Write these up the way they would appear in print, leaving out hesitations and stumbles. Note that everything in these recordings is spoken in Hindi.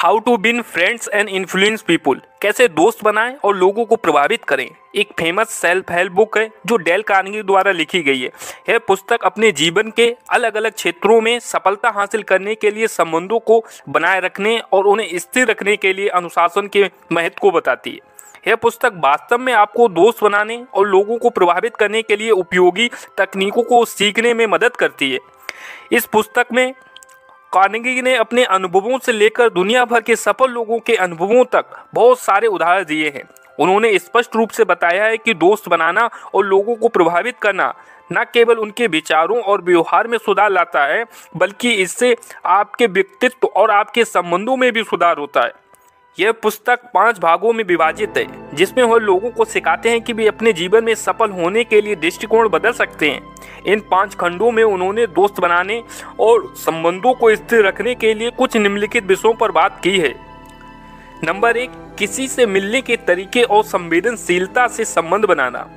How to win friends and influence people, कैसे दोस्त बनाएं और लोगों को प्रभावित करें। एक फेमस सेल्फ हेल्प बुक है जो डेल कार्नेगी द्वारा लिखी गई है। यह पुस्तक अपने जीवन के अलग अलग क्षेत्रों में सफलता हासिल करने के लिए संबंधों को बनाए रखने और उन्हें स्थिर रखने के लिए अनुशासन के महत्व को बताती है। यह पुस्तक वास्तव में आपको दोस्त बनाने और लोगों को प्रभावित करने के लिए उपयोगी तकनीकों को सीखने में मदद करती है। इस पुस्तक में कार्नेगी ने अपने अनुभवों से लेकर दुनिया भर के सफल लोगों के अनुभवों तक बहुत सारे उदाहरण दिए हैं। उन्होंने स्पष्ट रूप से बताया है कि दोस्त बनाना और लोगों को प्रभावित करना न केवल उनके विचारों और व्यवहार में सुधार लाता है, बल्कि इससे आपके व्यक्तित्व और आपके संबंधों में भी सुधार होता है। यह पुस्तक 5 भागों में विभाजित है, जिसमें वह लोगों को सिखाते हैं कि वे अपने जीवन में सफल होने के लिए दृष्टिकोण बदल सकते हैं। इन 5 खंडों में उन्होंने दोस्त बनाने और संबंधों को स्थिर रखने के लिए कुछ निम्नलिखित विषयों पर बात की है। नंबर 1, किसी से मिलने के तरीके और संवेदनशीलता से संबंध बनाना।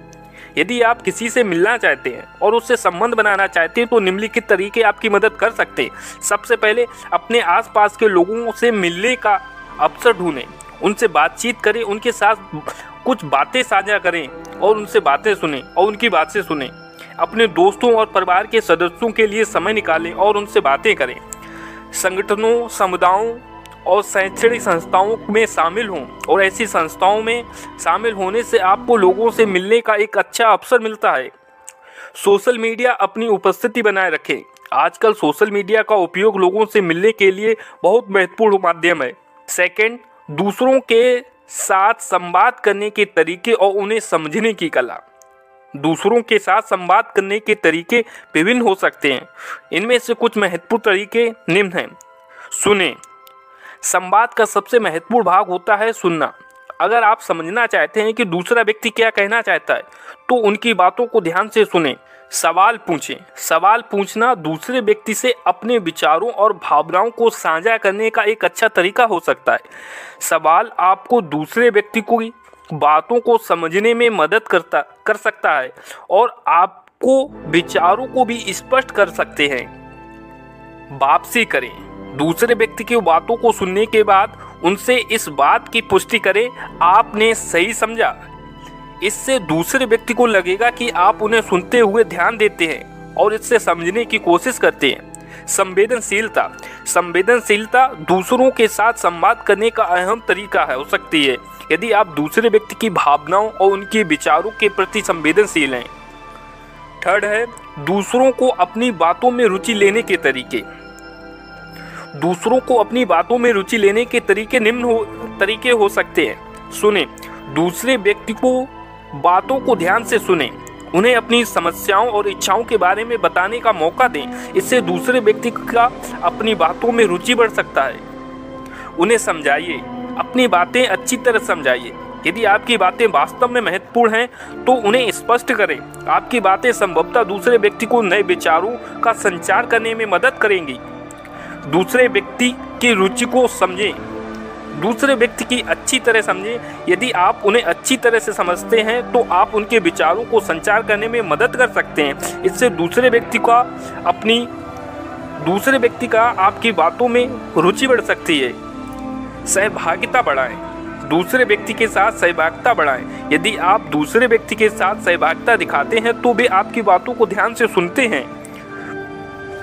यदि आप किसी से मिलना चाहते हैं और उससे संबंध बनाना चाहते हैं तो निम्नलिखित तरीके आपकी मदद कर सकते हैं। सबसे पहले अपने आसपास के लोगों से मिलने का अवसर ढूंढें, उनसे बातचीत करें, उनके साथ कुछ बातें साझा करें और उनसे बातें सुनें और उनकी बातें सुनें। अपने दोस्तों और परिवार के सदस्यों के लिए समय निकालें और उनसे बातें करें। संगठनों, समुदायों और शैक्षणिक संस्थाओं में शामिल हों और ऐसी संस्थाओं में शामिल होने से आपको लोगों से मिलने का एक अच्छा अवसर मिलता है। सोशल मीडिया अपनी उपस्थिति बनाए रखें। आजकल सोशल मीडिया का उपयोग लोगों से मिलने के लिए बहुत महत्वपूर्ण माध्यम है। सेकंड, दूसरों के साथ संवाद करने के तरीके और उन्हें समझने की कला। दूसरों के साथ संवाद करने के तरीके विभिन्न हो सकते हैं। इनमें से कुछ महत्वपूर्ण तरीके निम्न हैं। सुने। संवाद का सबसे महत्वपूर्ण भाग होता है सुनना। अगर आप समझना चाहते हैं कि दूसरा व्यक्ति क्या कहना चाहता है तो उनकी बातों को ध्यान से सुनें। सवाल पूछें। सवाल पूछना दूसरे व्यक्ति से अपने विचारों और भावनाओं को साझा करने का एक अच्छा तरीका हो सकता है। सवाल आपको दूसरे व्यक्ति की बातों को समझने में मदद कर सकता है और आपको विचारों को भी स्पष्ट कर सकते हैं। वापसी करें। दूसरे व्यक्ति की बातों को सुनने के बाद उनसे इस बात की पुष्टि करें आपने सही समझा। इससे दूसरे व्यक्ति को लगेगा कि आप उन्हें सुनते हुए ध्यान देते हैं और इससे समझने की कोशिश करते हैं। संवेदनशीलता। संवेदनशीलता दूसरों के साथ संवाद करने का अहम तरीका हो सकती है यदि आप दूसरे व्यक्ति की भावनाओं और उनके विचारों के प्रति संवेदनशील हैं। थर्ड है, दूसरों को अपनी बातों में रुचि लेने के तरीके। दूसरों को अपनी बातों में रुचि लेने के तरीके तरीके हो सकते हैं। सुने। दूसरे व्यक्ति को बातों को ध्यान से सुनें। उन्हें अपनी समस्याओं और इच्छाओं के बारे में बताने का मौका दें। इससे दूसरे व्यक्ति का अपनी बातों में रुचि बढ़ सकता है। उन्हें समझाइए। अपनी बातें अच्छी तरह समझाइए। यदि आपकी बातें वास्तव में महत्वपूर्ण हैं तो उन्हें स्पष्ट करें। आपकी बातें संभवतः दूसरे व्यक्ति को नए विचारों का संचार करने में मदद करेंगी। दूसरे व्यक्ति की रुचि को समझें। दूसरे व्यक्ति की अच्छी तरह समझें। यदि आप उन्हें अच्छी तरह से समझते हैं तो आप उनके विचारों को संचार करने में मदद कर सकते हैं। इससे दूसरे व्यक्ति का आपकी बातों में रुचि बढ़ सकती है। सहभागिता बढ़ाएं। दूसरे व्यक्ति के साथ सहभागिता बढ़ाएं। यदि आप दूसरे व्यक्ति के साथ सहभागिता दिखाते हैं तो वे आपकी बातों को ध्यान से सुनते हैं।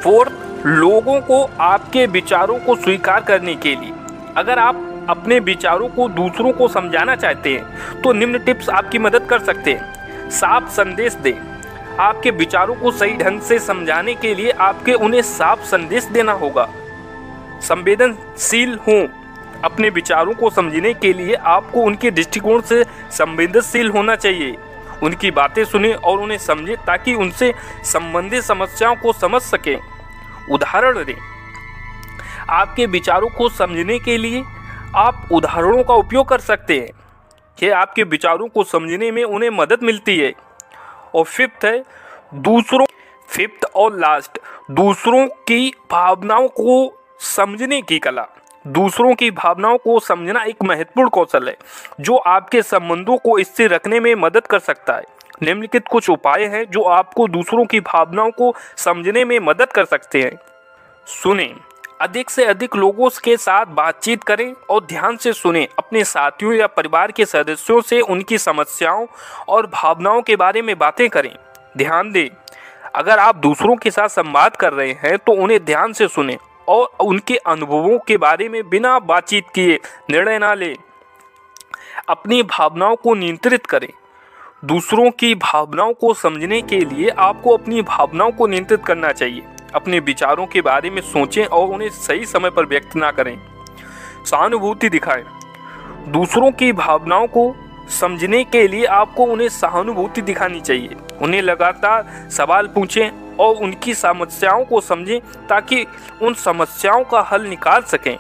फोर्थ, लोगों को आपके विचारों को स्वीकार करने के लिए। अगर आप अपने विचारों को दूसरों को समझाना चाहते हैं तो निम्न टिप्स आपकी मदद कर सकते हैं। साफ संदेश दें। आपके विचारों को सही ढंग से समझाने के लिए आपके उन्हें साफ संदेश देना होगा। संवेदनशील हों। अपने विचारों को समझने के लिए आपको उनके दृष्टिकोण से संवेदनशील होना चाहिए। उनकी बातें सुनें और उन्हें समझें ताकि उनसे संबंधित समस्याओं को समझ सकें। उदाहरण दें। आपके विचारों को समझने के लिए आप उदाहरणों का उपयोग कर सकते हैं। यह आपके विचारों को समझने में उन्हें मदद मिलती है। और फिफ्थ और लास्ट, दूसरों की भावनाओं को समझने की कला। दूसरों की भावनाओं को समझना एक महत्वपूर्ण कौशल है जो आपके संबंधों को स्थिर रखने में मदद कर सकता है। निम्नलिखित कुछ उपाय हैं जो आपको दूसरों की भावनाओं को समझने में मदद कर सकते हैं। सुनें। अधिक से अधिक लोगों के साथ बातचीत करें और ध्यान से सुनें। अपने साथियों या परिवार के सदस्यों से उनकी समस्याओं और भावनाओं के बारे में बातें करें। ध्यान दें, अगर आप दूसरों के साथ संवाद कर रहे हैं तो उन्हें ध्यान से सुनें और उनके अनुभवों के बारे में बिना बातचीत किए निर्णय ना लें। अपनी भावनाओं को नियंत्रित करें। दूसरों की भावनाओं को समझने के लिए आपको अपनी भावनाओं को नियंत्रित करना चाहिए। अपने विचारों के बारे में सोचें और उन्हें सही समय पर व्यक्त ना करें। सहानुभूति दिखाएं। दूसरों की भावनाओं को समझने के लिए आपको उन्हें सहानुभूति दिखानी चाहिए। उन्हें लगातार सवाल पूछें और उनकी समस्याओं को समझें ताकि उन समस्याओं का हल निकाल सकें।